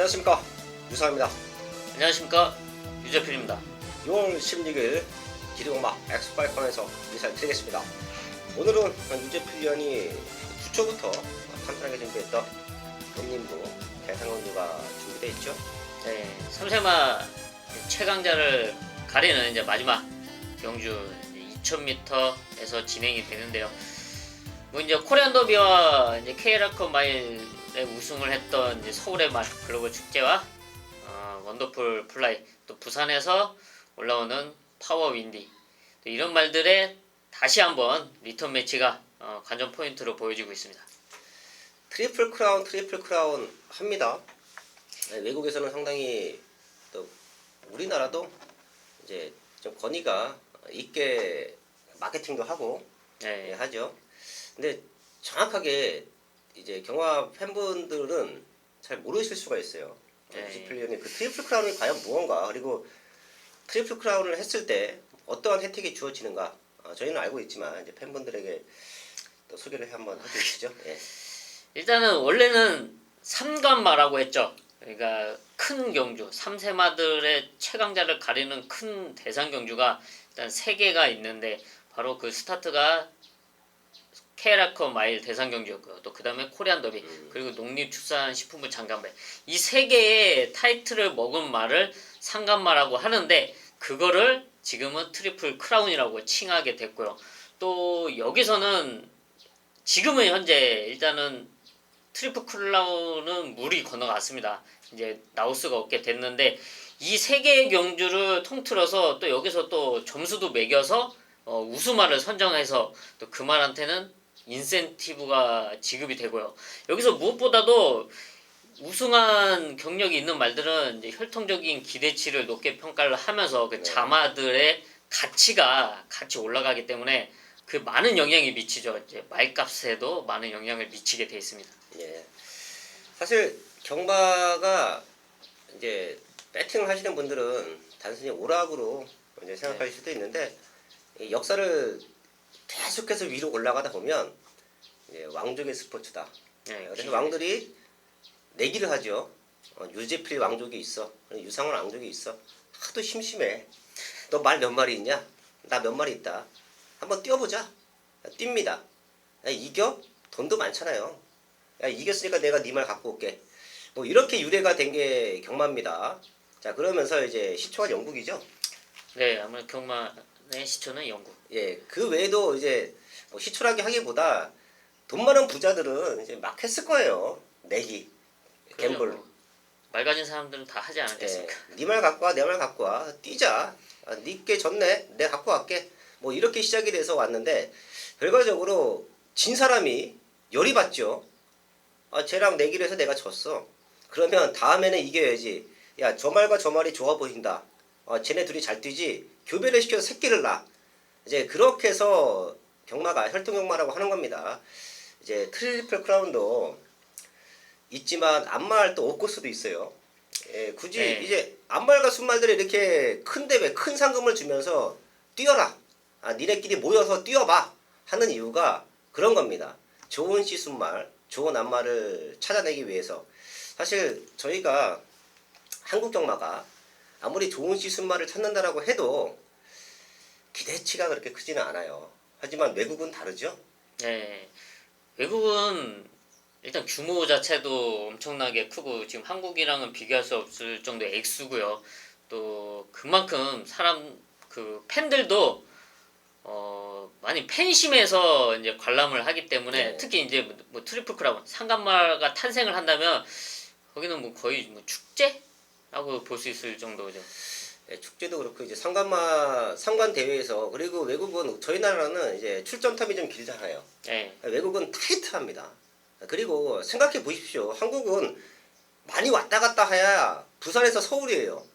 안녕하십니까, 유사입니다. 안녕하십니까, 유재필입니다. 6월 16일 기리공막 엑스파이콘에서 인사를 드리겠습니다. 오늘은 유재필위원이 주초부터 간단하게 준비했던 본인부 대상원주가 준비되어 있죠. 네, 3세마 최강자를 가리는 이제 마지막 경주 2000m에서 진행이 되는데요. 뭐 이제 코리안 더비와 이제 KL컵 마일에 우승을 했던 이제 서울의 말 글로벌 축제와 원더풀 플라이, 또 부산에서 올라오는 파워 윈디, 이런 말들의 다시 한번 리턴 매치가 관전 포인트로 보여지고 있습니다. 트리플 크라운 합니다. 네, 외국에서는 상당히, 또 우리나라도 이제 좀 권위가 있게 마케팅도 하고 네. 하죠. 근데 정확하게 이제 경화 팬분들은 잘 모르실 수가 있어요. 유재필위원이 그 트리플 크라운이 과연 무언가, 그리고 트리플 크라운을 했을 때 어떠한 혜택이 주어지는가, 저희는 알고 있지만 이제 팬분들에게 또 소개를 한번 해주시죠. 예. 일단은 원래는 삼관마라고 했죠. 그러니까 큰 경주, 3세마들의 최강자를 가리는 큰 대상 경주가 일단 3개가 있는데, 바로 그 스타트가 KL컵 마일 대상 경주였고요. 또 그 다음에 코리안 더비, 그리고 농림축산식품부 장관배, 이 3개의 타이틀을 먹은 말을 삼관마라고 하는데, 그거를 지금은 트리플 크라운이라고 칭하게 됐고요. 또 여기서는 지금은 현재 일단은 트리플 크라운은 물이 건너갔습니다. 이제 나올 수가 없게 됐는데, 이 3개의 경주를 통틀어서 또 여기서 또 점수도 매겨서 우수말을 선정해서 또 그 말한테는 인센티브가 지급이 되고요. 여기서 무엇보다도 우승한 경력이 있는 말들은 이제 혈통적인 기대치를 높게 평가를 하면서 그 자마들의 가치가 같이 올라가기 때문에 그 많은 영향이 미치죠. 이제 말값에도 많은 영향을 미치게 돼 있습니다. 예. 사실 경마가 이제 배팅을 하시는 분들은 단순히 오락으로 이제 생각하실 수도 있는데, 이 역사를 계속해서 위로 올라가다 보면 이제 왕족의 스포츠다. 그래서 왕들이 내기를 하죠. 유재필 왕족이 있어, 유상원 왕족이 있어. 하도 심심해. 너 말 몇 마리 있냐? 나 몇 마리 있다. 한번 뛰어보자. 뜁니다. 야, 이겨? 돈도 많잖아요. 야, 이겼으니까 내가 네 말 갖고 올게. 뭐 이렇게 유래가 된 게 경마입니다. 자, 그러면서 이제 시초가 영국이죠. 네, 아무래도 경마의 시초는 영국. 예, 그 외에도 이제 뭐 시초라기 하기보다 돈 많은 부자들은 이제 막 했을 거예요. 내기, 갬블. 뭐, 말 가진 사람들은 다 하지 않았겠습니까? 예, 네 말 갖고 와, 내 말 갖고 와, 뛰자. 니께 졌네, 내가 갖고 갈게. 뭐 이렇게 시작이 돼서 왔는데, 결과적으로 진 사람이 열이 받죠. 쟤랑 내기를 해서 내가 졌어. 그러면 다음에는 이겨야지. 야, 저 말과 저 말이 좋아 보인다. 쟤네 둘이 잘 뛰지. 교배를 시켜서 새끼를 낳아. 이제 그렇게 해서 경마가 혈통 경마라고 하는 겁니다. 이제 트리플 크라운도 있지만 암말 또 없을 수도 있어요. 예, 굳이 이제 암말과 순말들이 이렇게 큰 대회, 큰 상금을 주면서 뛰어라. 니네끼리 모여서 뛰어봐 하는 이유가 그런 겁니다. 좋은 시순말, 좋은 암말을 찾아내기 위해서. 사실 저희가 한국 경마가 아무리 좋은 시순말을 찾는다라고 해도 기대치가 그렇게 크지는 않아요. 하지만 외국은 다르죠? 네, 외국은 일단 규모 자체도 엄청나게 크고, 지금 한국이랑은 비교할 수 없을 정도의 액수고요. 또 그만큼 그 팬들도 많이 팬심에서 이제 관람을 하기 때문에, 특히 이제 뭐 트리플 크라운, 상관마가 탄생을 한다면 거기는 뭐 거의 뭐 축제라고 볼 수 있을 정도죠. 예, 축제도 그렇고 이제 상관 대회에서, 그리고 외국은, 저희 나라는 이제 출전 텀이 좀 길잖아요. 외국은 타이트합니다. 그리고 생각해 보십시오. 한국은 많이 왔다 갔다 해야 부산에서 서울이에요.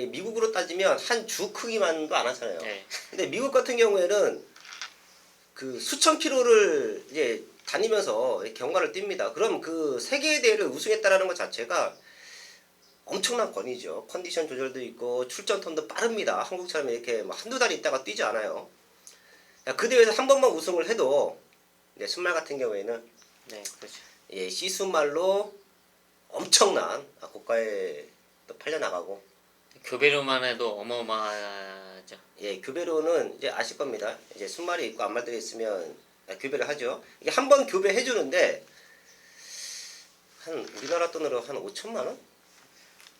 미국으로 따지면 한 주 크기만도 안 하잖아요. 근데 미국 같은 경우에는 그 수천 킬로를 이제 다니면서 경마를 뜁니다. 그럼 그 세계 대회를 우승했다라는 것 자체가 엄청난 권위죠. 컨디션 조절도 있고 출전 텀도 빠릅니다. 한국처럼 이렇게 뭐 한두 달 있다가 뛰지 않아요. 그 대회에서 한 번만 우승을 해도, 순말 같은 경우에는 네, 그렇죠. 시순말로 엄청난 고가에 또 팔려 나가고. 교배로만 해도 어마어마하죠. 예, 교배로는 이제 아실 겁니다. 이제 순말이 있고 암말들이 있으면 교배를 하죠. 이게 한 번 교배해 주는데 한 우리나라 돈으로 한 5천만 원?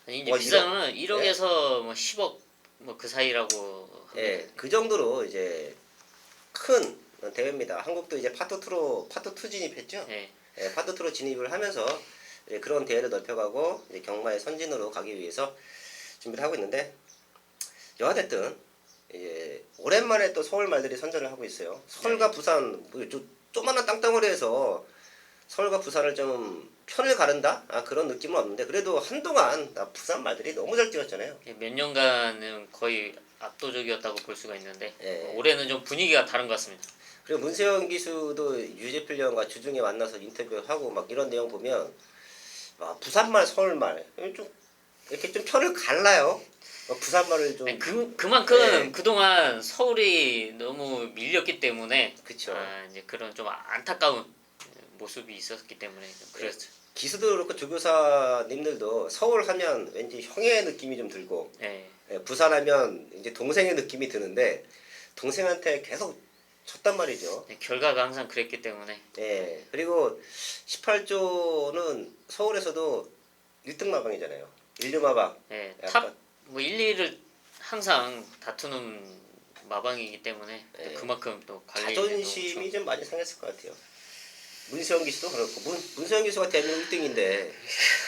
아니 이제 뭐 비싼 이런- 거는 1억에서 뭐 10억 뭐 그 사이라고 합니다. 예, 그 정도로 이제 큰 대회입니다. 한국도 이제 파트2 진입했죠. 예. 예, 파트2로 진입을 하면서 이제 그런 대회를 넓혀가고 이제 경마의 선진으로 가기 위해서 준비를 하고 있는데, 여하됐든 이제 오랜만에 또 서울 말들이 선전을 하고 있어요. 서울과 부산 뭐 조그마한 땅덩어리에서 서울과 부산을 좀 편을 가른다? 그런 느낌은 없는데, 그래도 한동안 부산 말들이 너무 잘 뛰었잖아요. 예, 몇 년간은 거의 압도적이었다고 볼 수가 있는데 예. 올해는 좀 분위기가 다른 것 같습니다. 그리고 문세영 기수도 유재필 형과 주중에 만나서 인터뷰하고 막 이런 내용 보면 부산말, 서울말 좀 이렇게 좀 편을 갈라요. 부산말을 좀 아니, 그만큼 예. 그동안 서울이 너무 밀렸기 때문에 그쵸. 이제 그런 좀 안타까운 모습이 있었기 때문에 좀 그랬죠. 기수도 그렇고 조교사님들도 서울 하면 왠지 형의 느낌이 좀 들고, 예. 부산 하면 이제 동생의 느낌이 드는데 동생한테 계속 쳤단 말이죠. 네, 결과가 항상 그랬기 때문에 예. 그리고 18조는 서울에서도 1등 마방이잖아요. 1류 마방. 예, 약간- 탑뭐 1, 2를 항상 다투는 마방이기 때문에 예. 그만큼 또 관리 자존심이 좀 많이 상했을 것 같아요. 문세영 기수도 그렇고 문세영 기수가 대한민국 1등인데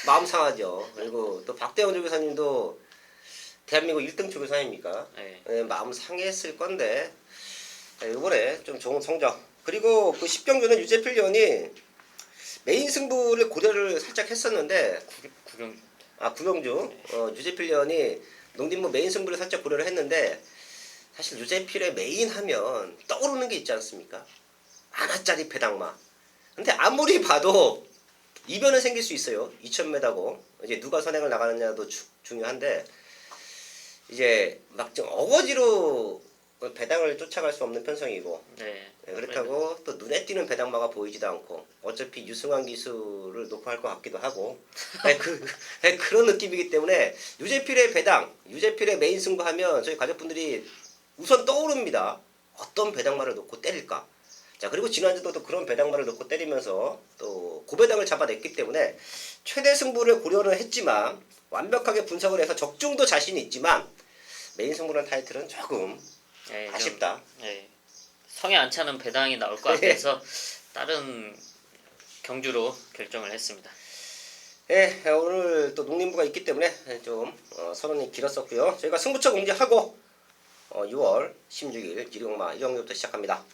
마음 상하죠. 그리고 또 박대원 조교사님도 대한민국 1등 조교사 아닙니까? 예. 예, 마음 상했을 건데 이번에 좀 좋은 성적. 그리고 그 10경주는 유재필 의원이 메인 승부를 고려를 살짝 했었는데, 구경 구경주 유재필 의원이 농림부 메인 승부를 살짝 고려를 했는데, 사실 유재필의 메인 하면 떠오르는 게 있지 않습니까? 하나짜리 배당마. 근데 아무리 봐도 이변은 생길 수 있어요. 2000m고 이제 누가 선행을 나가느냐도 중요한데, 이제 막 좀 어거지로 배당을 쫓아갈 수 없는 편성이고, 네. 그렇다고 또 눈에 띄는 배당마가 보이지도 않고 어차피 유승환 기수를 놓고 할 것 같기도 하고 그런 느낌이기 때문에 유재필의 배당, 유재필의 메인 승부하면 저희 가족분들이 우선 떠오릅니다. 어떤 배당마를 놓고 때릴까? 자, 그리고 지난주도 또 그런 배당마를 놓고 때리면서 또 고배당을 잡아냈기 때문에 최대 승부를 고려는 했지만 완벽하게 분석을 해서 적중도 자신이 있지만 메인 승부라는 타이틀은 조금 예, 좀, 아쉽다. 예. 성에 안 차는 배당이 나올 것 같아서 다른 경주로 결정을 했습니다. 예, 오늘 또 농림부가 있기 때문에 좀 서론이 길었었고요. 저희가 승부처 공지하고 6월 16일 기룡마 1경기부터 시작합니다.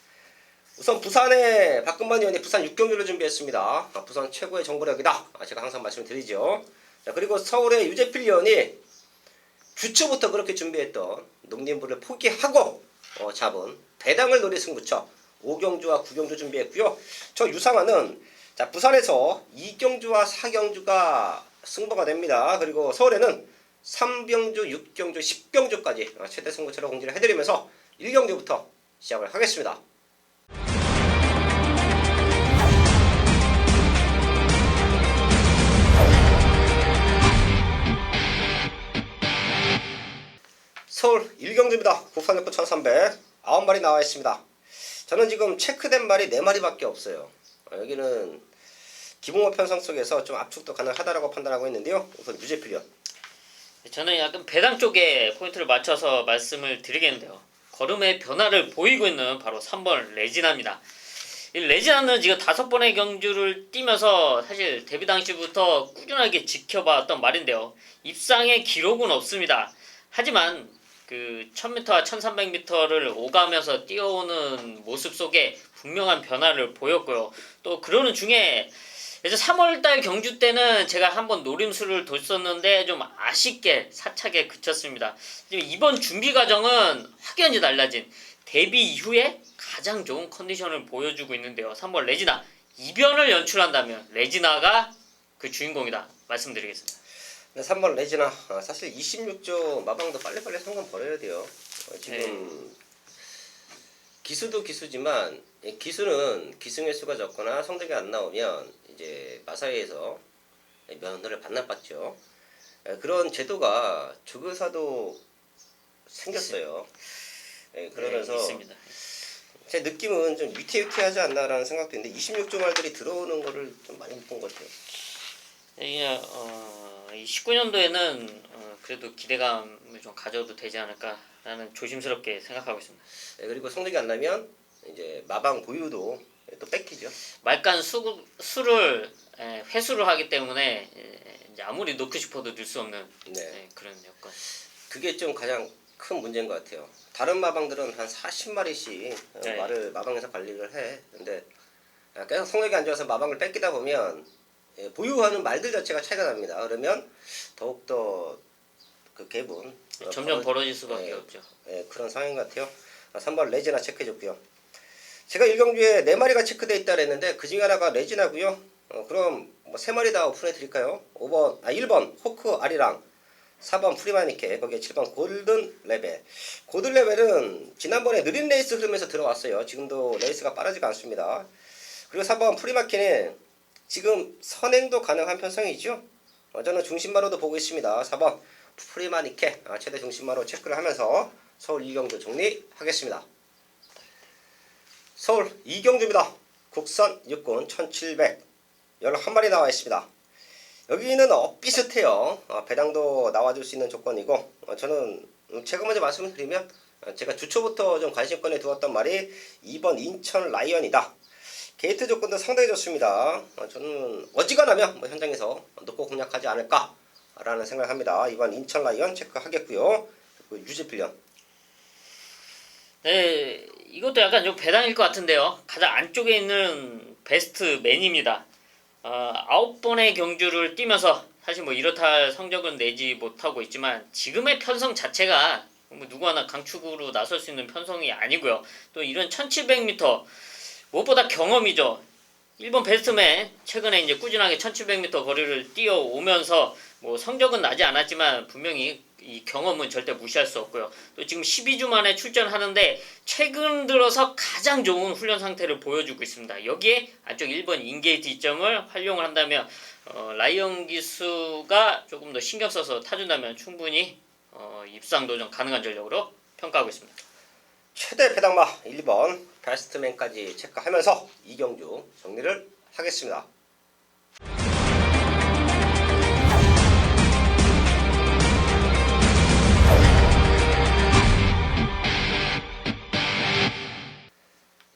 우선 부산의 박근만 의원이 부산 6경기를 준비했습니다. 부산 최고의 정보력이다. 제가 항상 말씀드리죠. 자, 그리고 서울의 유재필 의원이 주초부터 그렇게 준비했던 농림부를 포기하고 잡은 배당을 노릴 승부처 5경주와 9경주 준비했고요. 저 유상환은 자, 부산에서 2경주와 4경주가 승부가 됩니다. 그리고 서울에는 3경주, 6경주, 10경주까지 최대 승부처로 공지를 해드리면서 1경주부터 시작을 하겠습니다. 서울 1경주입니다. 국산육부 1300 9마리 나와 있습니다. 저는 지금 체크된 말이 4마리밖에 없어요. 여기는 기봉호 편성 속에서 좀 압축도 가능하다라고 판단하고 있는데요. 우선 유재필 의원. 저는 약간 배당 쪽에 포인트를 맞춰서 말씀을 드리겠는데요. 걸음의 변화를 보이고 있는 바로 3번 레지나입니다. 이 레지나는 지금 5번의 경주를 뛰면서 사실 데뷔 당시부터 꾸준하게 지켜봤던 말인데요. 입상의 기록은 없습니다. 하지만 그 1000m와 1300m를 오가면서 뛰어오는 모습 속에 분명한 변화를 보였고요. 또 그러는 중에 이제 3월달 경주 때는 제가 한번 노림수를 뒀었는데 좀 아쉽게 사차게 그쳤습니다. 이번 준비 과정은 확연히 달라진 데뷔 이후에 가장 좋은 컨디션을 보여주고 있는데요. 3번 레지나 이변을 연출한다면 레지나가 그 주인공이다 말씀드리겠습니다. 네, 3번 레지나. 사실 26조 마방도 빨리빨리 상금 벌어야 돼요. 지금 기수도 기수지만 기수는 기승 횟수가 적거나 성적이 안 나오면 이제 마사회에서 면허를 반납받죠. 그런 제도가 조교사도 생겼어요. 그러면서 네, 있습니다. 제 느낌은 좀 위태위태하지 않나라는 생각도 있는데 26조 말들이 들어오는 거를 좀 많이 못 본 것 같아요. 이 19년도에는 그래도 기대감을 좀 가져도 되지 않을까라는 조심스럽게 생각하고 있습니다. 그리고 성적이 안 나면 이제 마방 보유도 또 뺏기죠. 말간 수를 회수를 하기 때문에 이제 아무리 넣고 싶어도 넣을 수 없는 네. 그런 여건. 그게 좀 가장 큰 문제인 것 같아요. 다른 마방들은 한 40마리씩 네. 말을 마방에서 관리를 해. 근데 계속 성적이 안 좋아서 마방을 뺏기다 보면 보유하는 말들 자체가 차이가 납니다. 그러면 더욱더 그 갭은 점점 벌어질 수밖에 없죠. 그런 상황인 것 같아요. 3번 레지나 체크해줬고요. 제가 1경주에 4마리가 체크되어 있다 그랬는데 그 중에 하나가 레지나고요. 그럼 뭐 3마리 다 오픈해 드릴까요? 1번 호크 아리랑, 4번 프리마니케, 거기에 7번 골든 레벨. 골든 레벨은 지난번에 느린 레이스 흐르면서 들어왔어요. 지금도 레이스가 빠르지가 않습니다. 그리고 4번 프리마키는 지금 선행도 가능한 편성이죠. 저는 중심마로도 보고 있습니다. 4번 프리마니케 최대 중심마로 체크를 하면서 서울 2경주 정리하겠습니다. 서울 2경주입니다. 국산 육군 1700 11마리 나와 있습니다. 여기는 비슷해요. 배당도 나와줄 수 있는 조건이고 저는 제가 먼저 말씀을 드리면 제가 주초부터 좀 관심권에 두었던 말이 2번 인천 라이언이다. 게이트 조건도 상당히 좋습니다. 저는 어지간하면 현장에서 놓고 공략하지 않을까 라는 생각을 합니다. 2번 인천 라이언 체크하겠고요. 그리고 유지필련. 네, 이것도 약간 좀 배당일 것 같은데요. 가장 안쪽에 있는 베스트 맨입니다. 9번의 경주를 뛰면서 사실 뭐 이렇다 할 성적은 내지 못하고 있지만 지금의 편성 자체가 뭐 누구 하나 강축으로 나설 수 있는 편성이 아니고요. 또 이런 1700m 무엇보다 경험이죠. 1번 베스트맨 최근에 이제 꾸준하게 1700m 거리를 뛰어오면서 뭐 성적은 나지 않았지만 분명히 이 경험은 절대 무시할 수 없고요. 또 지금 12주 만에 출전하는데 최근 들어서 가장 좋은 훈련 상태를 보여주고 있습니다. 여기에 안쪽 1번 인게이트 이점을 활용을 한다면 라이언 기수가 조금 더 신경 써서 타준다면 충분히 입상 도전 가능한 전력으로 평가하고 있습니다. 최대 배당마 1번 베스트맨까지 체크하면서 이경주 정리를 하겠습니다.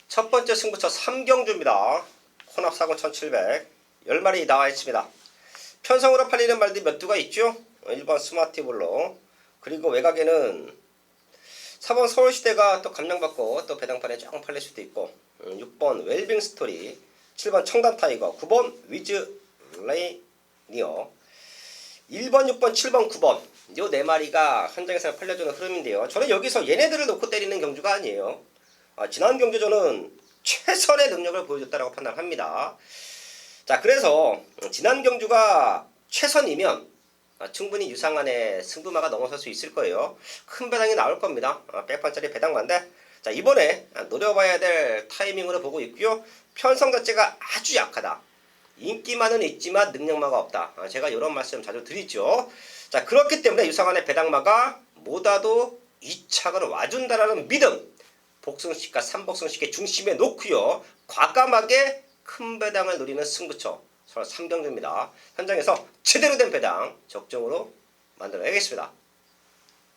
첫 번째 승부처 3경주입니다. 혼합 사고 1700 10마리 나와 있습니다. 편성으로 팔리는 말들이 몇 두가 있죠. 1번 스마티블로, 그리고 외곽에는 4번 서울시대가 또 감량받고 또 배당판에 조금 팔릴 수도 있고 6번 웰빙 스토리, 7번 청담 타이거, 9번 위즈 레이니어, 1번 6번 7번 9번 요 4마리가 현장에서 팔려주는 흐름인데요. 저는 여기서 얘네들을 놓고 때리는 경주가 아니에요. 지난 경주저는 최선의 능력을 보여줬다고 판단합니다. 자, 그래서 지난 경주가 최선이면 충분히 유상한의 승부마가 넘어설 수 있을 거예요. 큰 배당이 나올 겁니다. 100판짜리 배당만데, 자, 이번에 노려봐야 될 타이밍으로 보고 있고요. 편성 자체가 아주 약하다. 인기만은 있지만 능력마가 없다. 제가 이런 말씀 자주 드리죠. 자, 그렇기 때문에 유상한의 배당마가 뭐다도 2착을 와준다라는 믿음, 복승식과 3복승식의 중심에 놓고요. 과감하게 큰 배당을 노리는 승부처 서울 3경주입니다. 현장에서 제대로 된 배당 적정으로 만들어야겠습니다.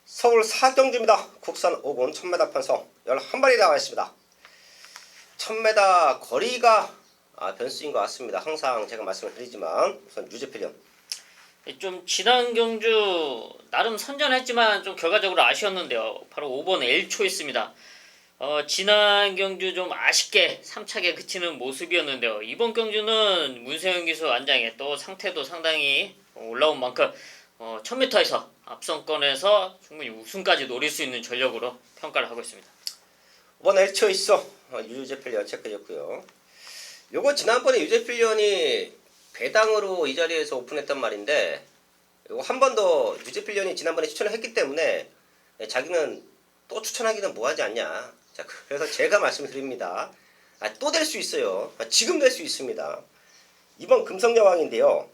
서울 4경주입니다. 국산 5군 1000m 편성 11마리 나와 있습니다. 1000m 거리가 변수인 것 같습니다. 항상 제가 말씀을 드리지만 우선 유지필련. 좀 지난 경주 나름 선전했지만 좀 결과적으로 아쉬웠는데요. 바로 5번 엘초이스입니다. 지난 경주 좀 아쉽게 3착에 그치는 모습이었는데요. 이번 경주는 문세영 기수 안장에 또 상태도 상당히 올라온 만큼 1000m에서 앞선권에서 충분히 우승까지 노릴 수 있는 전력으로 평가를 하고 있습니다. 5번 엘초이스 유재필련 체크해줬고요. 요거 지난번에 유재필련이 배당으로 이 자리에서 오픈했단 말인데, 요거 한 번 더 유재필련이 지난번에 추천을 했기 때문에 자기는 또 추천하기는 뭐하지 않냐. 자, 그래서 제가 말씀을 드립니다. 또 될 수 있어요. 지금 될 수 있습니다. 이번 금성여왕인데요.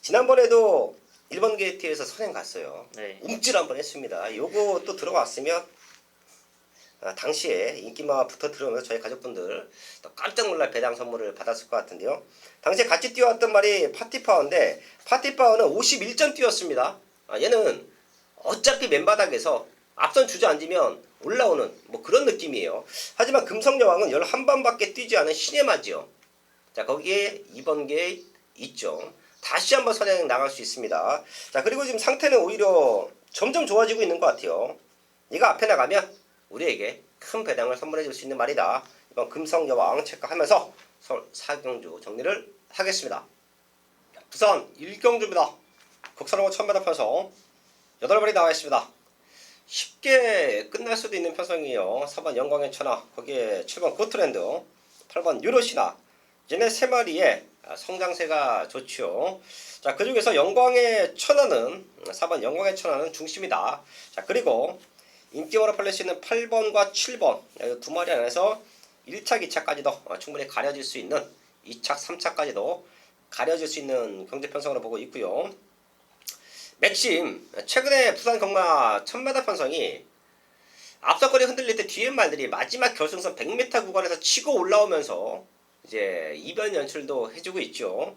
지난번에도 1번 게이트에서 선행 갔어요. 네. 움찔 한번 했습니다. 요거 또 들어왔으면 당시에 인기마와 붙어 들어오면서 저희 가족분들 또 깜짝 놀랄 배당 선물을 받았을 것 같은데요. 당시에 같이 뛰어왔던 말이 파티파워인데 파티파워는 51점 뛰었습니다. 얘는 어차피 맨바닥에서 앞선 주저앉으면 올라오는 뭐 그런 느낌이에요. 하지만 금성여왕은 11번밖에 뛰지 않은 시네마지요. 자, 거기에 2번 게이트 2점. 다시 한번 선행 나갈 수 있습니다. 자, 그리고 지금 상태는 오히려 점점 좋아지고 있는 것 같아요. 얘가 앞에 나가면 우리에게 큰 배당을 선물해 줄 수 있는 말이다. 이번 금성여왕 체크하면서 서울 4경주 정리를 하겠습니다. 부산 1경주입니다. 국산호고 1000m 편성 8마리 나와 있습니다. 쉽게 끝날 수도 있는 편성이에요. 4번 영광의 천하, 거기에 7번 고트랜드, 8번 유로시나, 얘네 3마리의 성장세가 좋죠. 자, 그 중에서 영광의 천하는 4번 영광의 천하는 중심이다. 자, 그리고 인기모로 팔릴 수 있는 8번과 7번 두 마리 안에서 1차, 2차까지도 충분히 가려질 수 있는 2차, 3차까지도 가려질 수 있는 경제 편성으로 보고 있고요. 맥심 최근에 부산 경마 1000m 편성이 앞서거리 흔들릴 때 뒤에 말들이 마지막 결승선 100m 구간에서 치고 올라오면서 이제 이변 연출도 해주고 있죠.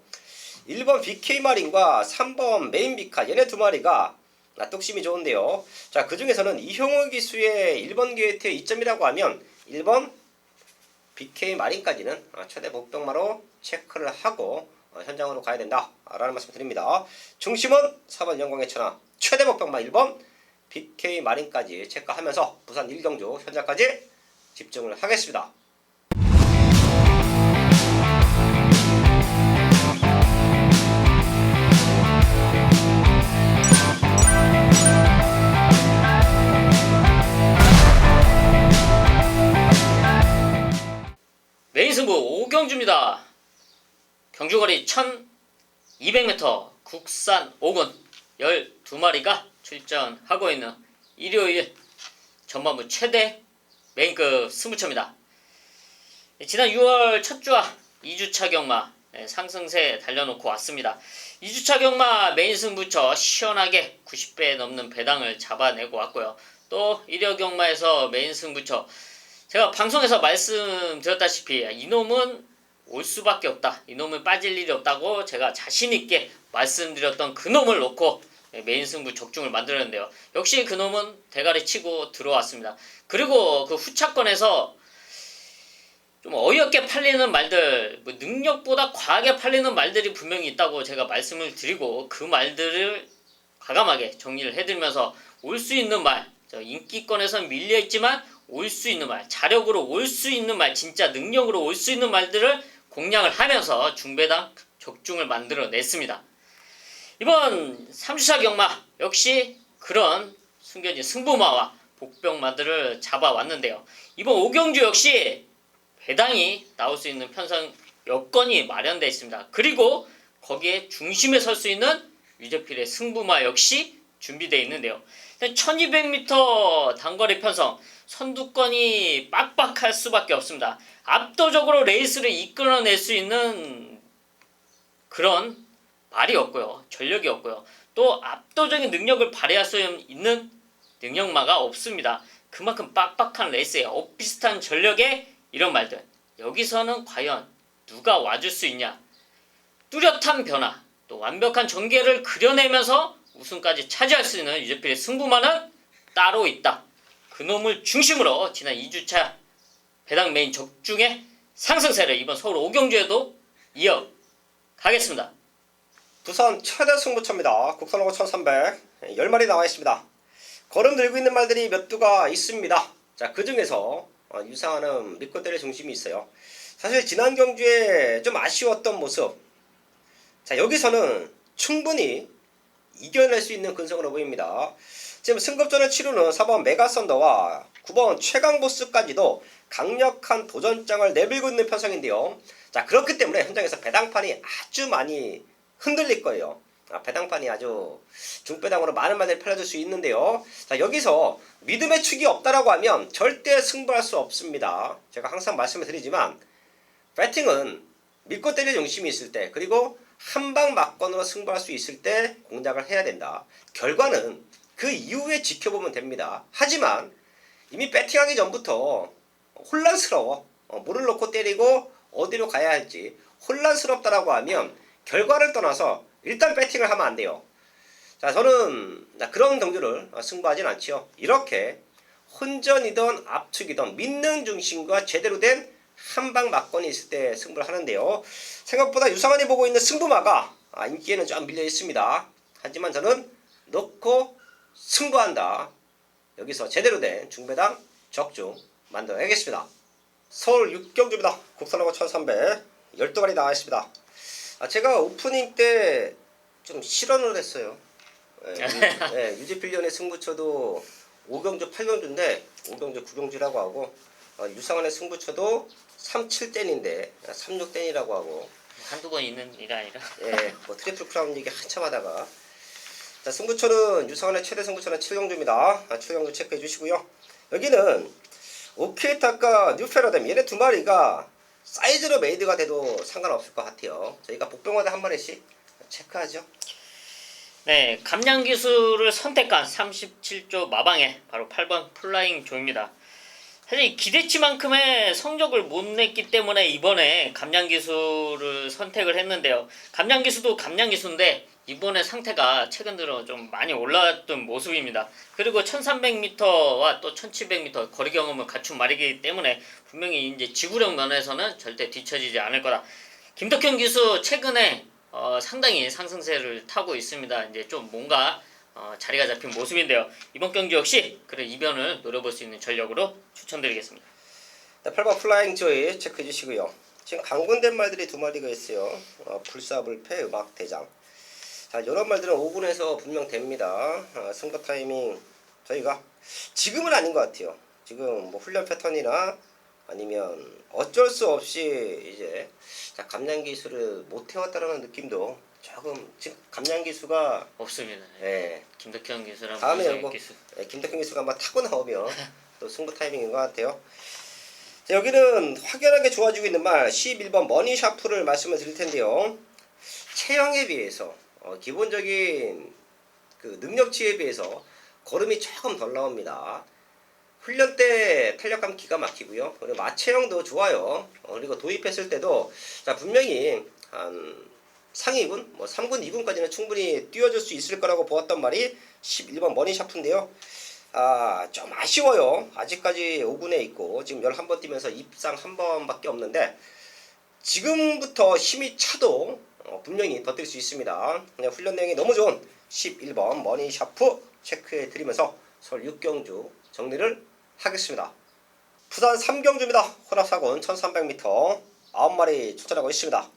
1번 BK 마린과 3번 메인 비카 얘네 두 마리가 뚝심이 좋은데요. 자, 그 중에서는 이형호 기수의 1번 게이트의 2점이라고 하면 1번 BK 마린까지는 최대 목병마로 체크를 하고 현장으로 가야 된다 라는 말씀 드립니다. 중심은 4번 영광의 천하, 최대 목병마 1번 BK 마린까지 체크하면서 부산 1경주 현장까지 집중을 하겠습니다. 메인 승부 5경주입니다. 경주거리 1200m 국산 5군 12마리가 출전하고 있는 일요일 전반부 최대 메인급 승부처입니다. 지난 6월 첫 주와 2주차 경마 상승세 달려놓고 왔습니다. 2주차 경마 메인 승부처 시원하게 90배 넘는 배당을 잡아내고 왔고요. 또 1여 경마에서 메인 승부처 제가 방송에서 말씀드렸다시피 이놈은 올 수밖에 없다. 이놈은 빠질 일이 없다고 제가 자신있게 말씀드렸던 그놈을 놓고 메인 승부 적중을 만들었는데요. 역시 그놈은 대가리 치고 들어왔습니다. 그리고 그 후차권에서 좀 어이없게 팔리는 말들, 뭐 능력보다 과하게 팔리는 말들이 분명히 있다고 제가 말씀을 드리고 그 말들을 과감하게 정리를 해드리면서 올 수 있는 말, 인기권에선 밀려있지만 올 수 있는 말, 자력으로 올 수 있는 말, 진짜 능력으로 올 수 있는 말들을 공략을 하면서 중배당 적중을 만들어냈습니다. 이번 3주차 경마 역시 그런 숨겨진 승부마와 복병마들을 잡아왔는데요. 이번 5경주 역시 배당이 나올 수 있는 편성 여건이 마련되어 있습니다. 그리고 거기에 중심에 설 수 있는 유재필의 승부마 역시 준비되어 있는데요. 1200m 단거리 편성 선두권이 빡빡할 수밖에 없습니다. 압도적으로 레이스를 이끌어낼 수 있는 그런 말이 없고요. 전력이 없고요. 또 압도적인 능력을 발휘할 수 있는 능력마가 없습니다. 그만큼 빡빡한 레이스에 엇비슷한 전력의 이런 말들. 여기서는 과연 누가 와줄 수 있냐. 뚜렷한 변화, 또 완벽한 전개를 그려내면서 우승까지 차지할 수 있는 유재필의 승부마는 따로 있다. 그놈을 중심으로 지난 2주차 배당 메인 적중의 상승세를 이번 서울 5경주에도 이어가겠습니다. 부산 최대 승부처입니다. 국산호고 1300 10마리 나와 있습니다. 걸음 들고 있는 말들이 몇 두가 있습니다. 자, 그 중에서 유상하는 믿고 때릴 중심이 있어요. 사실 지난 경주에 좀 아쉬웠던 모습. 자, 여기서는 충분히 이겨낼 수 있는 근성으로 보입니다. 지금 승급전을 치르는 4번 메가썬더와 9번 최강보스까지도 강력한 도전장을 내밀고 있는 편성인데요. 자, 그렇기 때문에 현장에서 배당판이 아주 많이 흔들릴 거예요. 배당판이 아주 중배당으로 많은 말들이 팔려줄 수 있는데요. 자, 여기서 믿음의 축이 없다라고 하면 절대 승부할 수 없습니다. 제가 항상 말씀을 드리지만 배팅은 믿고 때릴 중심이 있을 때, 그리고 한방 막건으로 승부할 수 있을 때 공략을 해야 된다. 결과는 그 이후에 지켜보면 됩니다. 하지만 이미 배팅하기 전부터 혼란스러워. 물을 넣고 때리고 어디로 가야 할지 혼란스럽다라고 하면 결과를 떠나서 일단 배팅을 하면 안 돼요. 자, 저는 그런 경주를 승부하진 않지요. 이렇게 혼전이든 압축이든 믿는 중심과 제대로 된 한방 막건이 있을 때 승부를 하는데요. 생각보다 유상한이 보고 있는 승부마가 인기에는 좀 밀려 있습니다. 하지만 저는 넣고 승부한다. 여기서 제대로 된 중배당 적중 만들어야겠습니다. 서울 6경주입니다. 국산하고 1300 12마리 나와 있습니다. 제가 오프닝 때 좀 실언을 했어요. 유지필련의 승부처도 5경주 8경주인데 5경주 9경주라고 하고 유상한의 승부처도 37댄인데 36댄이라고 하고 한두 번 있는 일이 아니라 뭐 트리플 크라운 얘기 한참 하다가 자, 승부처는 유상한의 최대 승부처는 7경주입니다. 7경주 체크해 주시고요. 여기는 오케이타카 뉴페라뎀 얘네 두 마리가 사이즈로 메이드가 돼도 상관없을 것 같아요. 저희가 복병마다 한 마리씩 체크하죠. 네, 감량 기술을 선택한 37조 마방에 바로 8번 플라잉 조입니다. 사실 기대치만큼의 성적을 못 냈기 때문에 이번에 감량 기술을 선택을 했는데요. 감량 기수도 감량 기수인데 이번에 상태가 최근 들어 좀 많이 올라왔던 모습입니다. 그리고 1300m와 또 1700m 거리 경험을 갖춘 말이기 때문에 분명히 이제 지구력 면에서는 절대 뒤처지지 않을 거다. 김덕현 기수 최근에 상당히 상승세를 타고 있습니다. 이제 좀 뭔가 자리가 잡힌 모습인데요. 이번 경기 역시 그런 이변을 노려볼 수 있는 전력으로 추천드리겠습니다. 네, 8번 플라잉 조이 체크해 주시고요. 지금 강군된 말들이 두 마리가 있어요. 불사불패 음악대장. 자, 이런 말들은 5분에서 분명 됩니다. 승부 타이밍 저희가 지금은 아닌 것 같아요. 지금 뭐 훈련 패턴이나 아니면 어쩔 수 없이 이제 감량 기술을 못 해왔다는 느낌도 조금 지금 감량 기수가 없습니다. 예. 김덕현 기수랑 다음에 문성혁 이거 기수. 김덕현 기수가 한번 타고 나오면 또 승부 타이밍인 것 같아요. 자, 여기는 확연하게 좋아지고 있는 말 11번 머니 샤프를 말씀을 드릴 텐데요. 체형에 비해서 기본적인 그 능력치에 비해서 걸음이 조금 덜 나옵니다. 훈련 때 탄력감 기가 막히고요. 그리고 마체형도 좋아요. 그리고 도입했을 때도 자, 분명히 한 상위군, 뭐 3군, 2군까지는 충분히 뛰어줄 수 있을 거라고 보았던 말이 11번 머니 샤프인데요. 좀 아쉬워요. 아직까지 5군에 있고 지금 11번 뛰면서 입상 한 번밖에 없는데 지금부터 힘이 차도 분명히 더 뛸 수 있습니다. 훈련 내용이 너무 좋은 11번 머니 샤프 체크해 드리면서 서울 6경주 정리를 하겠습니다. 부산 3경주입니다. 혼합사군 1300m 9마리 출전하고 있습니다.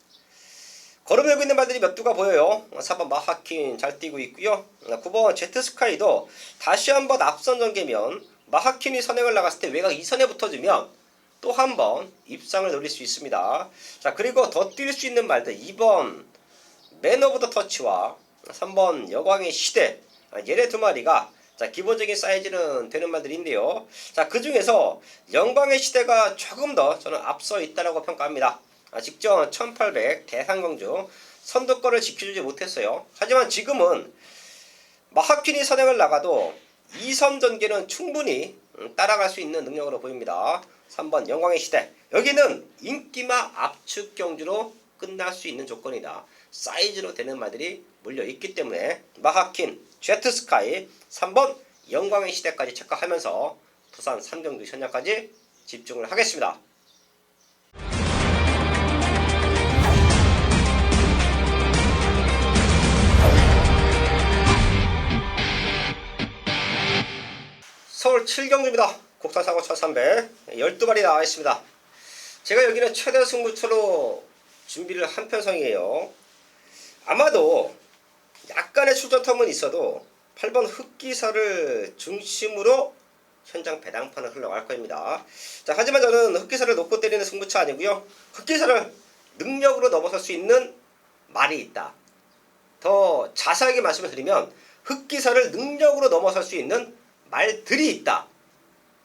걸음을 하고 있는 말들이 몇 두가 보여요. 4번 마하킨 잘 뛰고 있고요. 9번 제트스카이도 다시 한번 앞선 전개면 마하킨이 선행을 나갔을 때 외곽 2선에 붙어주면 또 한 번 입상을 노릴 수 있습니다. 자, 그리고 더 뛸 수 있는 말들 2번 맨 오브 더 터치와 3번 여광의 시대 얘네 두 마리가 자, 기본적인 사이즈는 되는 말들인데요. 자, 그 중에서 영광의 시대가 조금 더 저는 앞서 있다라고 평가합니다. 직전 1800 대상경주 선두권을 지켜주지 못했어요. 하지만 지금은 마하킨이 선행을 나가도 2선 전개는 충분히 따라갈 수 있는 능력으로 보입니다. 3번 영광의 시대. 여기는 인기마 압축 경주로 끝날 수 있는 조건이다. 사이즈로 되는 말들이 몰려있기 때문에 마하킨, 제트스카이, 3번 영광의 시대까지 체크하면서 부산 3경주 현장까지 집중을 하겠습니다. 서울 7경주입니다. 국산사고 1300 12마리 나와 있습니다. 제가 여기는 최대 승부처로 준비를 한 편성이에요. 아마도 약간의 출전 텀은 있어도 8번 흑기사를 중심으로 현장 배당판을 흘러갈 겁니다. 자, 하지만 저는 흑기사를 놓고 때리는 승부처 아니고요. 흑기사를 능력으로 넘어설 수 있는 말이 있다. 더 자세하게 말씀을 드리면 흑기사를 능력으로 넘어설 수 있는 말들이 있다.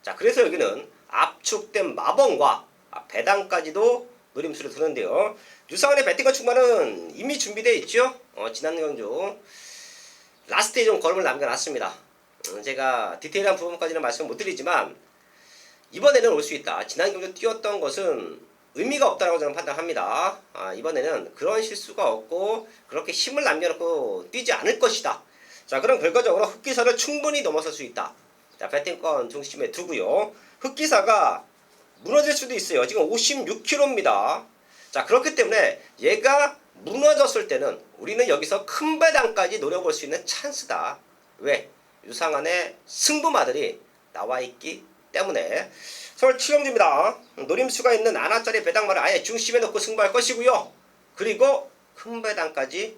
자, 그래서 여기는 압축된 마번과 배당까지도 노림수를 두는데요. 유상한의 배팅 건축만은 이미 준비되어 있죠. 지난 경주 라스트에 좀 걸음을 남겨놨습니다. 제가 디테일한 부분까지는 말씀 못 드리지만 이번에는 올 수 있다. 지난 경주 뛰었던 것은 의미가 없다고 저는 판단합니다. 이번에는 그런 실수가 없고 그렇게 힘을 남겨놓고 뛰지 않을 것이다. 자, 그럼 결과적으로 흑기사를 충분히 넘어설 수 있다. 자, 배팅권 중심에 두고요. 흑기사가 무너질 수도 있어요. 지금 56kg입니다. 자, 그렇기 때문에 얘가 무너졌을 때는 우리는 여기서 큰 배당까지 노려볼 수 있는 찬스다. 왜? 유상한의 승부마들이 나와 있기 때문에. 서울 7경주입니다. 노림수가 있는 하나짜리 배당마를 아예 중심에 놓고 승부할 것이고요. 그리고 큰 배당까지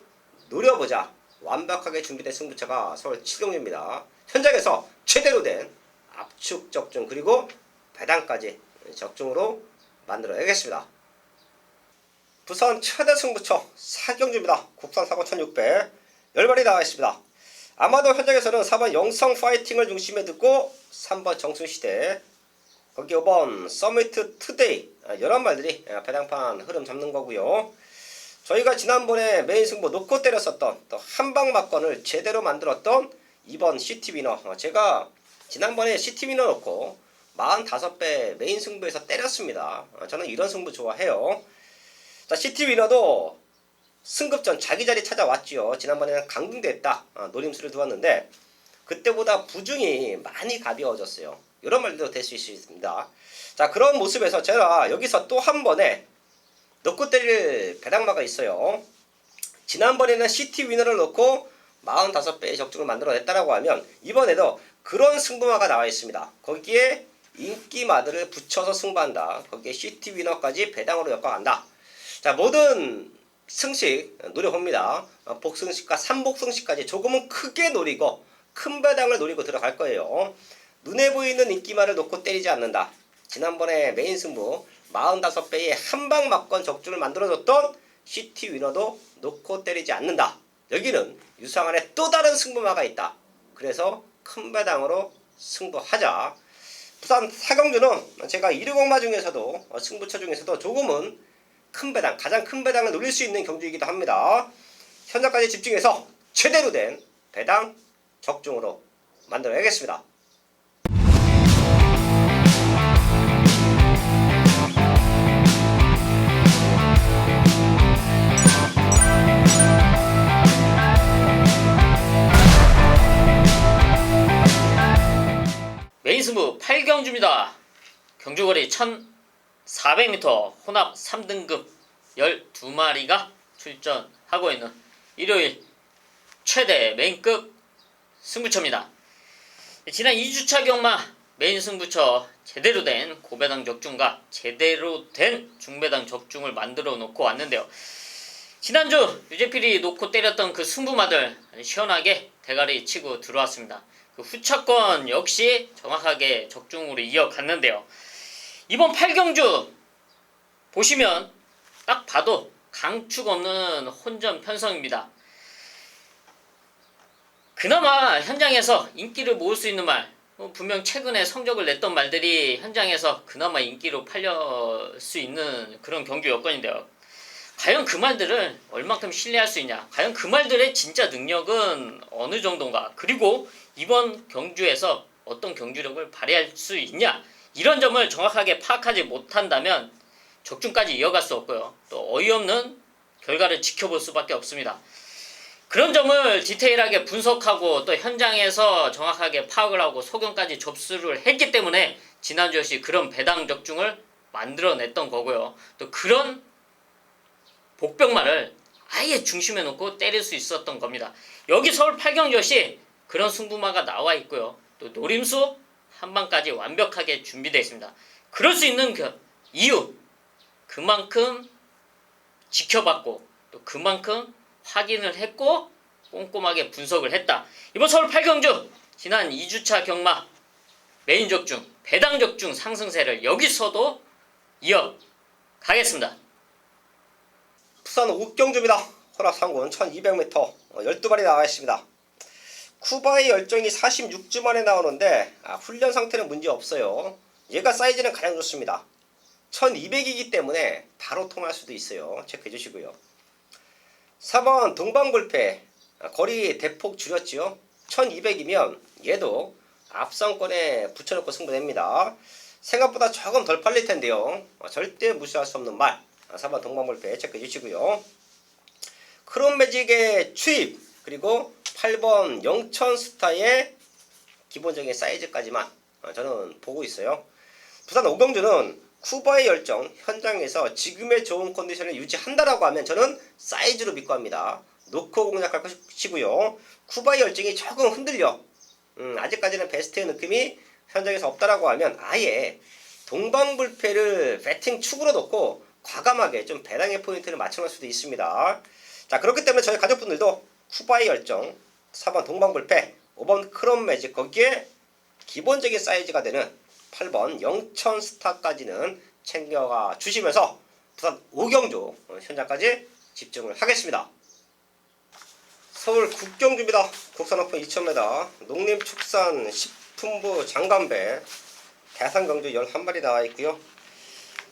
노려보자. 완벽하게 준비된 승부처가 서울 7경주입니다. 현장에서 제대로 된 압축 적중 그리고 배당까지 적중으로 만들어야겠습니다. 부산 최대 승부처 4경주입니다. 국산 사고 1600 10마리 나와 있습니다. 아마도 현장에서는 4번 영성 파이팅을 중심에 두고 3번 정순시대 거기 5번 서미트 투데이 11말들이 배당판 흐름 잡는 거고요. 저희가 지난번에 메인 승부 놓고 때렸었던 또 한방 막건을 제대로 만들었던 2번 시티위너 제가 지난번에 시티위너 놓고 45배 메인 승부에서 때렸습니다. 저는 이런 승부 좋아해요. 자, 시티위너도 승급전 자기 자리 찾아왔지요. 지난번에는 강등됐다 노림수를 두었는데 그때보다 부중이 많이 가벼워졌어요. 이런 말도 될 수 있습니다. 자, 그런 모습에서 제가 여기서 또 한 번에 놓고 때릴 배당마가 있어요. 지난번에는 시티위너를 놓고 45배의 적중을 만들어냈다라고 하면 이번에도 그런 승부마가 나와 있습니다. 거기에 인기마들을 붙여서 승부한다. 거기에 시티위너까지 배당으로 엮어간다. 자, 모든 승식 노려봅니다. 복승식과 3복승식까지 조금은 크게 노리고 큰 배당을 노리고 들어갈 거예요. 눈에 보이는 인기마를 놓고 때리지 않는다. 지난번에 메인 승부 45배의 한방 막건 적중을 만들어줬던 시티위너도 놓고 때리지 않는다. 여기는 유상한의 또 다른 승부마가 있다. 그래서 큰 배당으로 승부하자. 부산 사경주는 제가 120마 중에서도 승부처 중에서도 조금은 큰 배당, 가장 큰 배당을 노릴 수 있는 경주이기도 합니다. 현장까지 집중해서 제대로 된 배당 적중으로 만들어야겠습니다. 메인 승부 8경주입니다. 경주거리 1400m 혼합 3등급 12마리가 출전하고 있는 일요일 최대 메인급 승부처입니다. 지난 2주차 경마 메인 승부처 제대로 된 고배당 적중과 제대로 된 중배당 적중을 만들어 놓고 왔는데요. 지난주 유재필이 놓고 때렸던 그 승부마들 시원하게 대가리 치고 들어왔습니다. 그 후차권 역시 정확하게 적중으로 이어갔는데요. 이번 8경주 보시면 딱 봐도 강축 없는 혼전 편성입니다. 그나마 현장에서 인기를 모을 수 있는 말, 분명 최근에 성적을 냈던 말들이 현장에서 그나마 인기로 팔릴 수 있는 그런 경주 여건인데요. 과연 그 말들을 얼만큼 신뢰할 수 있냐? 과연 그 말들의 진짜 능력은 어느 정도인가? 그리고 이번 경주에서 어떤 경주력을 발휘할 수 있냐? 이런 점을 정확하게 파악하지 못한다면 적중까지 이어갈 수 없고요. 또 어이없는 결과를 지켜볼 수밖에 없습니다. 그런 점을 디테일하게 분석하고 또 현장에서 정확하게 파악을 하고 소견까지 접수를 했기 때문에 지난주 역시 그런 배당 적중을 만들어냈던 거고요. 또 그런 복병말을 아예 중심에 놓고 때릴 수 있었던 겁니다. 여기 서울 8경주 역시 그런 승부마가 나와 있고요. 또 노림수 한방까지 완벽하게 준비되어 있습니다. 그럴 수 있는 그 이유, 그만큼 지켜봤고 또 그만큼 확인을 했고 꼼꼼하게 분석을 했다. 이번 서울 8경주 지난 2주차 경마 메인 적중, 배당 적중 상승세를 여기서도 이어가겠습니다. 부산 5경주입니다. 혼합 상군 1200m 12발이 나와 있습니다. 쿠바의 열정이 46주 만에 나오는데 훈련 상태는 문제 없어요. 얘가 사이즈는 가장 좋습니다. 1200이기 때문에 바로 통할 수도 있어요. 체크해 주시고요. 4번 동방불패 거리 대폭 줄였지요. 1200이면 얘도 앞선권에 붙여놓고 승부냅니다. 생각보다 조금 덜 팔릴 텐데요. 절대 무시할 수 없는 말. 4번 동방불패 체크해 주시고요. 크롬매직의 추입 그리고 8번 영천스타의 기본적인 사이즈까지만 저는 보고 있어요. 부산 오경주는 쿠바의 열정 현장에서 지금의 좋은 컨디션을 유지한다라고 하면 저는 사이즈로 믿고 합니다. 놓고 공략할 것이고요. 쿠바의 열정이 조금 흔들려. 아직까지는 베스트의 느낌이 현장에서 없다라고 하면 아예 동방불패를 배팅 축으로 놓고 과감하게 좀 배당의 포인트를 맞춰놓을 수도 있습니다. 자, 그렇기 때문에 저희 가족분들도 쿠바의 열정 4번 동방불패 5번 크롬매직 거기에 기본적인 사이즈가 되는 8번 영천스타까지는 챙겨가 주시면서 부산 오경주 현장까지 집중을 하겠습니다. 서울 국경주입니다. 국산 오픈 2000m 농림축산 식품부 장간배 대상경주 11마리 나와 있고요.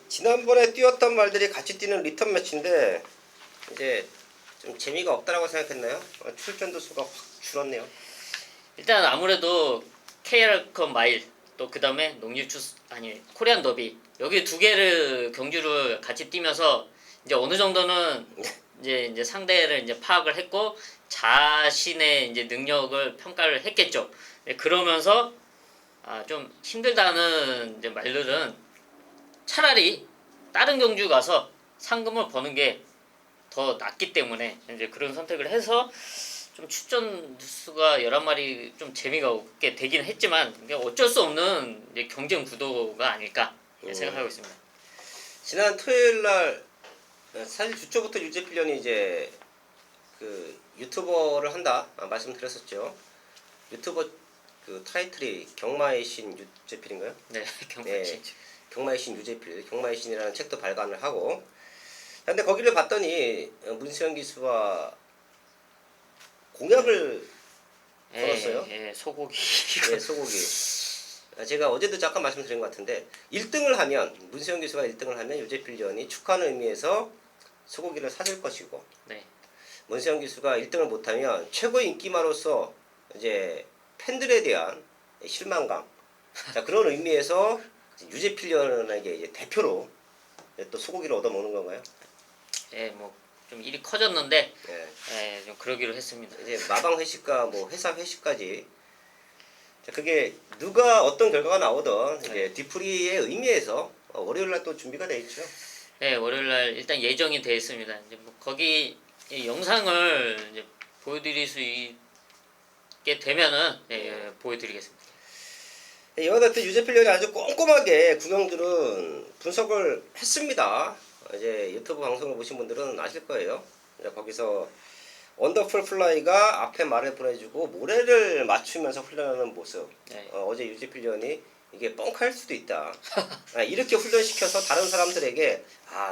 지난번에 뛰었던 말들이 같이 뛰는 리턴 매치인데 이제 좀 재미가 없다라고 생각했나요? 출전도 수가 확 줄었네요. 일단 아무래도 KR컵 마일 또 그 다음에 코리안 더비 여기 두 개를 경주를 같이 뛰면서 이제 어느 정도는 이제 상대를 이제 파악을 했고 자신의 이제 능력을 평가를 했겠죠. 그러면서 좀 힘들다는 이제 말들은 차라리 다른 경주 가서 상금을 버는 게 더 낫기 때문에 이제 그런 선택을 해서 좀 출전 수가 11마리 좀 재미가 없게 되긴 했지만 이게 어쩔 수 없는 이제 경쟁 구도가 아닐까 생각하고 있습니다. 지난 토요일 날 사실 주초부터 유재필련이 이제 그 유튜버를 한다 말씀드렸었죠. 유튜버 그 타이틀이 경마의 신 유재필인가요? 네, 경마의 신. 경마의 신 유재필, 경마의 신이라는 책도 발간을 하고. 근데 거기를 봤더니 문수영 기수와 공약을 걸었어요. 소고기. 네, 소고기. 제가 어제도 잠깐 말씀드린 것 같은데 1등을 하면 문수영 기수가 1등을 하면 유재필련이 축하하는 의미에서 소고기를 사줄 것이고 네. 문수영 기수가 1등을 못하면 최고의 인기마로서 이제 팬들에 대한 실망감. 자, 그런 의미에서 유재필련에게 이제 대표로 또 소고기를 얻어먹는 건가요? 뭐 좀 일이 커졌는데 예. 좀 그러기로 했습니다. 이제 마방 회식과 뭐 회사 회식까지. 자, 그게 누가 어떤 결과가 나오든 이제 뒤풀이의 의미에서 월요일 날 또 준비가 돼 있죠. 네, 월요일 날 일단 예정이 돼 있습니다. 이제 뭐 거기 영상을 이제 보여드릴 수 있게 되면은 보여드리겠습니다. 여하튼 유재필련이 아주 꼼꼼하게 구경들은 분석을 했습니다. 이제 유튜브 방송을 보신 분들은 아실 거예요. 이제 거기서 원더풀 플라이가 앞에 말을 보내주고 모래를 맞추면서 훈련하는 모습. 네. 어제 유재필련이 이게 뻥칼 수도 있다. 이렇게 훈련시켜서 다른 사람들에게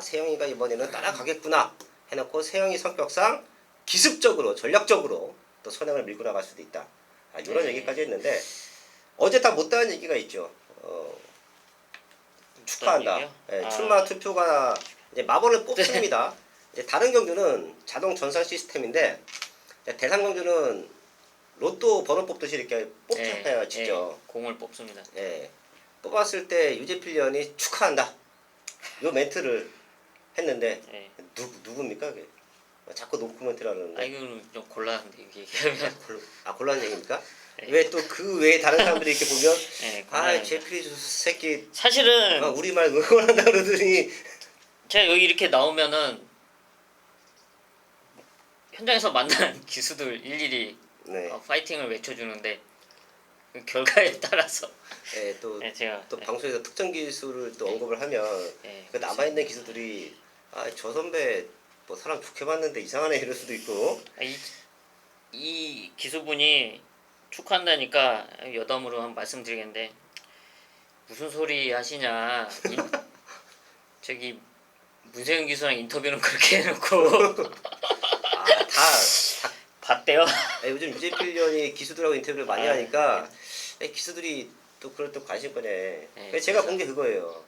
세영이가 이번에는 따라가겠구나 해놓고 세영이 성격상 기습적으로 전략적으로 또 선행을 밀고 나갈 수도 있다. 이런 네. 얘기까지 했는데 어제 다 못다한 얘기가 있죠. 축하한다. 출마 투표가 이제 마번을 뽑습니다. 이제 다른 경주는 자동 전산 시스템인데 대상 경주는 로또 번호 뽑듯이 이렇게 뽑혀요, 직접. 공을 뽑습니다. 뽑았을 때 유재필련이 축하한다. 요 멘트를 했는데 누굽니까? 그게? 자꾸 노코멘트라 그러는데. 이거는 좀 곤란한데 이게 얘기하면. 곤란한 얘기입니까? 왜 또 그 외에 다른 사람들이 이렇게 보면 재필이 새끼 사실은 우리말 응원한다 그러더니 제가 여기 이렇게 나오면은 현장에서 만난 기수들 일일이 파이팅을 외쳐주는데 그 결과에 따라서 제가 또 방송에서 특정 기술을 또 언급을 하면 그 남아있는 기수들이 저 선배 뭐 사람 좋게 봤는데 이상하네 이럴 수도 있고 이 기수분이 축하한다니까 여담으로 한번 말씀드리겠는데 무슨 소리 하시냐 저기 문세영 기수랑 인터뷰는 그렇게 해놓고 다 봤대요. 요즘 유재필련이 기수들하고 인터뷰를 많이 하니까 기수들이 또 그걸 또 관심거네. 제가 본 게 그거예요.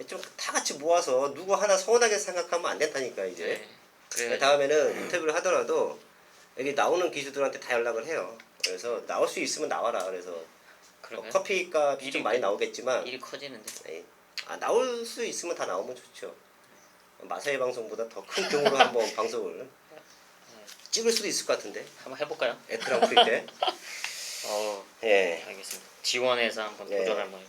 좀 다 같이 모아서 누구 하나 서운하게 생각하면 안 된다니까 이제. 네. 그래. 다음에는 인터뷰를 하더라도 여기 나오는 기수들한테 다 연락을 해요. 그래서 나올 수 있으면 나와라. 그래서 뭐 그러면 커피값이 좀 많이 나오겠지만 일이 커지는데. 네. 나올 수 있으면 다 나오면 좋죠. 마사회 방송보다 더 큰 규모로 한번 방송을 찍을 수도 있을 것 같은데. 한번 해볼까요? 애트랑프리 때. 예. 알겠습니다. 지원해서 한번 예. 도전 한번.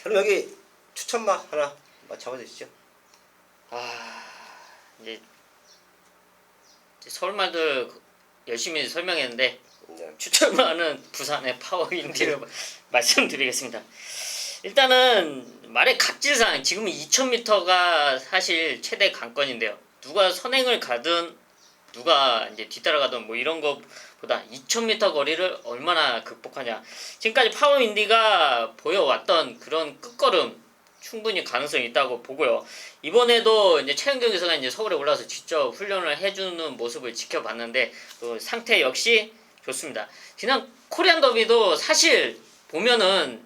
그럼 여기 추천마 하나 잡아주시죠. 이제 서울말들 열심히 설명했는데 네. 추천하는 부산의 파워윈디를 말씀드리겠습니다. 일단은 말의 갑질상 지금 2,000m가 사실 최대 관건인데요. 누가 선행을 가든 누가 이제 뒤따라가든 뭐 이런 것보다 2,000m 거리를 얼마나 극복하냐. 지금까지 파워윈디가 보여왔던 그런 끝걸음 충분히 가능성이 있다고 보고요. 이번에도 이제 최은경 기사가 이제 서울에 올라와서 직접 훈련을 해주는 모습을 지켜봤는데 또 상태 역시 좋습니다. 지난 코리안 더비도 사실 보면은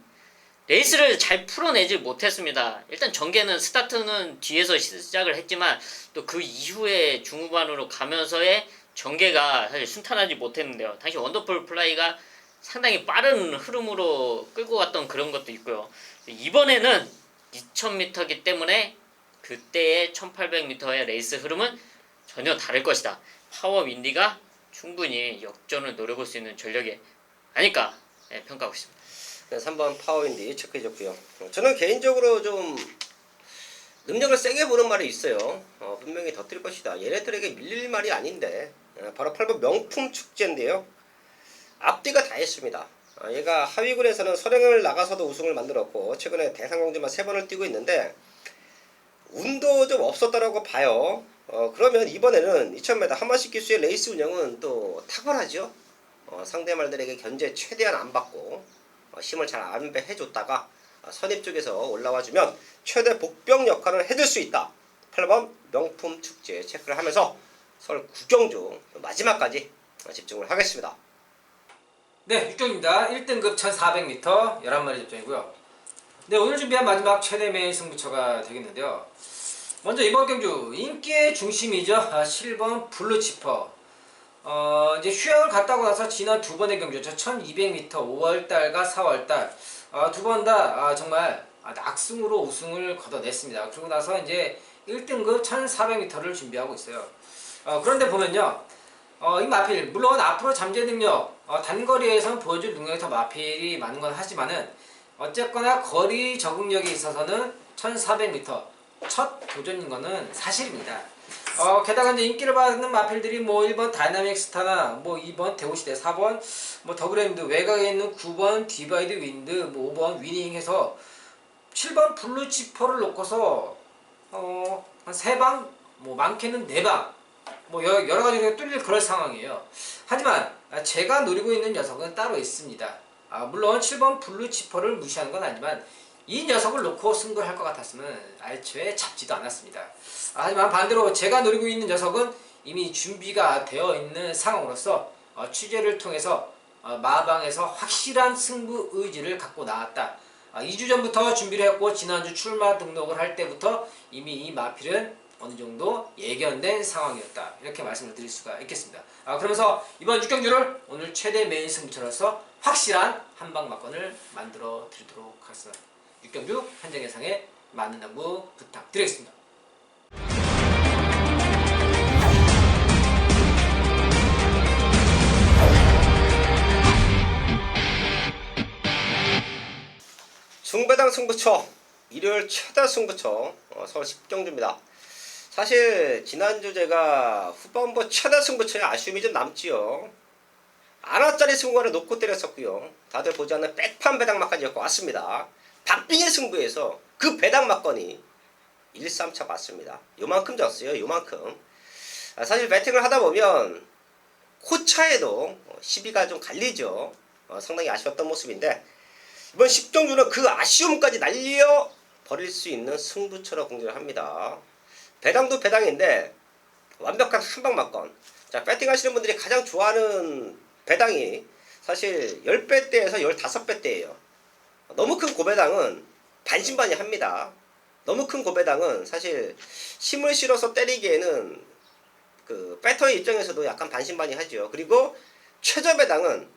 레이스를 잘 풀어내지 못했습니다. 일단 전개는 스타트는 뒤에서 시작을 했지만 또 그 이후에 중후반으로 가면서의 전개가 사실 순탄하지 못했는데요. 당시 원더풀 플라이가 상당히 빠른 흐름으로 끌고 갔던 그런 것도 있고요. 이번에는 2,000m이기 때문에 그때의 1,800m의 레이스 흐름은 전혀 다를 것이다. 파워윈디가 충분히 역전을 노려볼 수 있는 전력이 아닐까 평가하고 있습니다. 네, 3번 파워윈디 체크해줬고요. 저는 개인적으로 좀 능력을 세게 보는 말이 있어요. 분명히 더 뛸 것이다. 얘네들에게 밀릴 말이 아닌데 바로 8번 명품 축제인데요. 앞뒤가 다 했습니다. 얘가 하위군에서는 선행을 나가서도 우승을 만들었고 최근에 대상경주만 3번을 뛰고 있는데 운도 좀 없었다라고 봐요. 그러면 이번에는 2000m 한마씩 기수의 레이스 운영은 또 탁월하죠. 상대 말들에게 견제 최대한 안 받고 힘을 잘 안배해줬다가 선입 쪽에서 올라와주면 최대 복병 역할을 해줄 수 있다. 8번 명품 축제 체크를 하면서 서울 구경주 마지막까지 집중을 하겠습니다. 네, 6경입니다. 1등급 1400m 11마리 접종이고요. 네, 오늘 준비한 마지막 최대 메인 승부처가 되겠는데요. 먼저 이번 경주 인기의 중심이죠. 7번 블루치퍼. 이제 휴양을 갔다고 나서 지난 두 번의 경주죠. 1200m 5월달과 4월달 두 번 다 정말 낙승으로 우승을 거둬냈습니다. 그러고 나서 이제 1등급 1400m를 준비하고 있어요. 그런데 보면요. 이 마필 물론 앞으로 잠재 능력 단거리에서는 보여줄 능력이 더 마필이 많은 건 하지만은 어쨌거나 거리 적응력에 있어서는 1400m 첫 도전인 거는 사실입니다. 게다가 이제 인기를 받는 마필들이 뭐 1번 다이나믹 스타나 뭐 2번 대우시대 4번 뭐 더블핸드 외곽에 있는 9번 디바이드 윈드 뭐 5번 위닝 해서 7번 블루치퍼를 놓고서 한 3방 뭐 많게는 4방 뭐 여러 가지로 뚫릴 그럴 상황이에요. 하지만 제가 노리고 있는 녀석은 따로 있습니다. 물론 7번 블루치퍼를 무시하는 건 아니지만 이 녀석을 놓고 승부를 할 것 같았으면 애초에 잡지도 않았습니다. 하지만 반대로 제가 노리고 있는 녀석은 이미 준비가 되어 있는 상황으로서 취재를 통해서 마방에서 확실한 승부 의지를 갖고 나왔다. 2주 전부터 준비를 했고 지난주 출마 등록을 할 때부터 이미 이 마필은 어느 정도 예견된 상황이었다. 이렇게 말씀을 드릴 수가 있겠습니다. 그러면서 이번 6경주를 오늘 최대 메인 승부처로서 확실한 한방 막건을 만들어 드리도록 하겠습니다. 6경주 현장 예상에 많은 양보 부탁드리겠습니다. 중배당 승부처 일요일 최다 승부처 서울 10경주입니다. 사실 지난주 제가 후반부 최다 승부처에 아쉬움이 좀 남지요. 안화짜리 승부를 놓고 때렸었고요. 다들 보지 않는 백판 배당막까지 엮어 왔습니다. 박빙의 승부에서 그 배당막건이 1-3차 맞습니다. 요만큼 졌어요. 요만큼. 사실 배팅을 하다 보면 코차에도 시비가 좀 갈리죠. 상당히 아쉬웠던 모습인데 이번 10경주는 그 아쉬움까지 날려 버릴 수 있는 승부처로 공개를 합니다. 배당도 배당인데 완벽한 한방막건. 자, 배팅 하시는 분들이 가장 좋아하는 배당이 사실 10배대에서 15배대예요. 너무 큰 고배당은 반신반의합니다. 너무 큰 고배당은 사실 힘을 실어서 때리기에는 그 배터의 입장에서도 약간 반신반의하죠. 그리고 최저배당은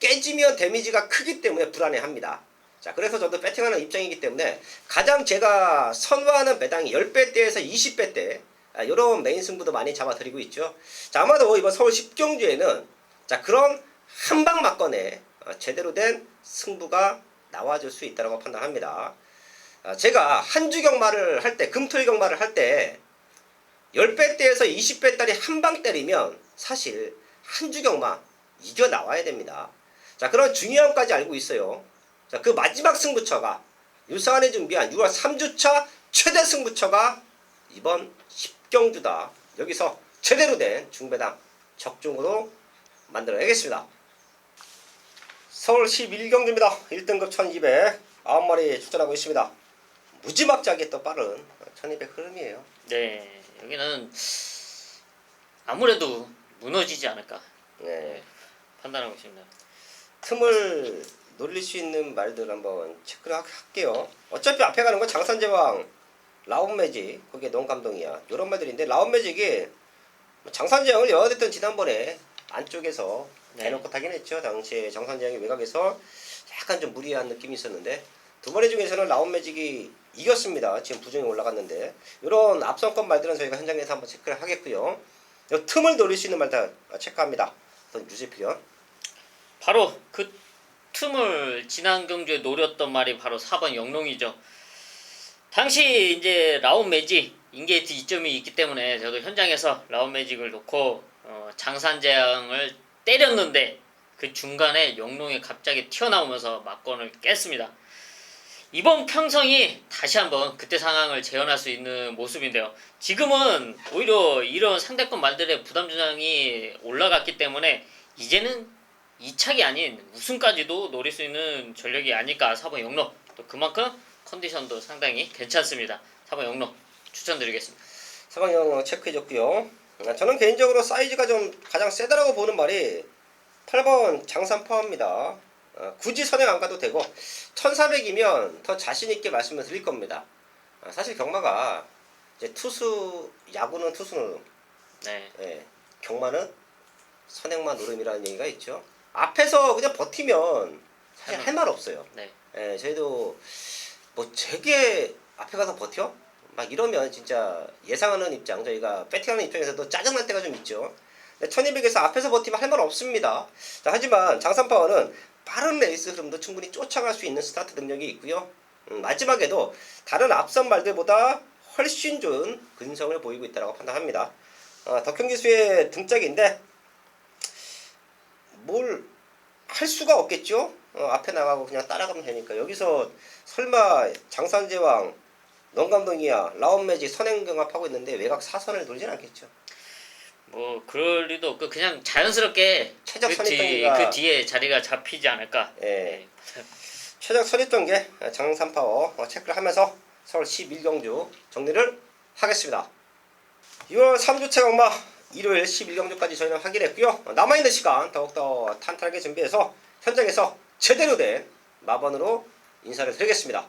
깨지면 데미지가 크기 때문에 불안해합니다. 자, 그래서 저도 배팅하는 입장이기 때문에 가장 제가 선호하는 배당이 10배대에서 20배대 이런 메인 승부도 많이 잡아드리고 있죠. 자, 아마도 이번 서울 10경주에는 자, 그런 한방 막건에 제대로 된 승부가 나와줄 수 있다고 판단합니다. 제가 한주 경마를 할 때, 금토일 경마를 할 때 10배대에서 20배짜리 한방 때리면 사실 한주 경마 이겨 나와야 됩니다. 자, 그런 중요함까지 알고 있어요. 자, 그 마지막 승부처가 유사한이 준비한 6월 3주차 최대 승부처가 이번 10경주다. 여기서 제대로 된 중배당 적중으로 만들어야겠습니다. 서울 11경주입니다. 1등급 1200 9마리 출전하고 있습니다. 무지막지하게 또 빠른 1200 흐름이에요. 네, 여기는 아무래도 무너지지 않을까 네. 판단하고 있습니다. 틈을 노릴 수 있는 말들 한번 체크를 할게요. 어차피 앞에 가는 건 장산제왕, 라운매직, 거기에 농감동이야. 이런 말들인데 라운매직이 장산제왕을 여하됐던 지난번에 안쪽에서 대놓고 타긴 했죠. 당시에 장산제왕이 외곽에서 약간 좀 무리한 느낌이 있었는데 두 마리 중에서는 라운매직이 이겼습니다. 지금 부정이 올라갔는데 이런 앞선권 말들은 저희가 현장에서 한번 체크를 하겠고요. 이 틈을 노릴 수 있는 말들 체크합니다. 어떤 유지필연. 바로 그 틈을 지난 경주에 노렸던 말이 바로 4번 영롱이죠. 당시 이제 라운 매직 인게이트 2점이 있기 때문에 저도 현장에서 라운 매직을 놓고 장산재앙을 때렸는데 그 중간에 영롱이 갑자기 튀어나오면서 막건을 깼습니다. 이번 평성이 다시 한번 그때 상황을 재현할 수 있는 모습인데요. 지금은 오히려 이런 상대권 말들의 부담 주장이 올라갔기 때문에 이제는 2착이 아닌 우승까지도 노릴 수 있는 전력이 아닐까. 4번 영롱 또 그만큼 컨디션도 상당히 괜찮습니다. 4번 영롱 추천드리겠습니다. 사방영 체크해줬고요. 저는 개인적으로 사이즈가 좀 가장 세다라고 보는 말이 8번 장산파입니다. 굳이 선행 안 가도 되고 1400이면 더 자신있게 말씀을 드릴 겁니다. 사실 경마가 이제 투수, 야구는 투수 노름, 네. 예, 경마는 선행만 노름이라는 얘기가 있죠. 앞에서 그냥 버티면 사실 할 말 없어요. 네. 예, 저희도 뭐 되게 앞에 가서 버텨? 막 이러면 진짜 예상하는 입장, 저희가 배팅하는 입장에서도 짜증날 때가 좀 있죠. 1200에서 앞에서 버티면 할 말 없습니다. 자, 하지만 장산파워는 빠른 레이스 흐름도 충분히 쫓아갈 수 있는 스타트 능력이 있고요. 마지막에도 다른 앞선 말들보다 훨씬 좋은 근성을 보이고 있다고 판단합니다. 덕형기수의 등짝인데 뭘 할 수가 없겠죠. 앞에 나가고 그냥 따라가면 되니까. 여기서 설마 장산제왕, 농감동이야, 라운매직, 선행경합하고 있는데 외곽 사선을 돌진 않겠죠. 뭐 그럴 리도 없고 그냥 자연스럽게 최적 그 선입견이가 뒤에 자리가 잡히지 않을까. 예. 네. 최적 선입견계 장산파워 체크를 하면서 서울 11경주 정리를 하겠습니다. 6월 3주차 경마 일요일 11경주까지 저희는 확인했고요. 남아있는 시간 더욱더 탄탄하게 준비해서 현장에서 제대로 된 마번으로 인사를 드리겠습니다.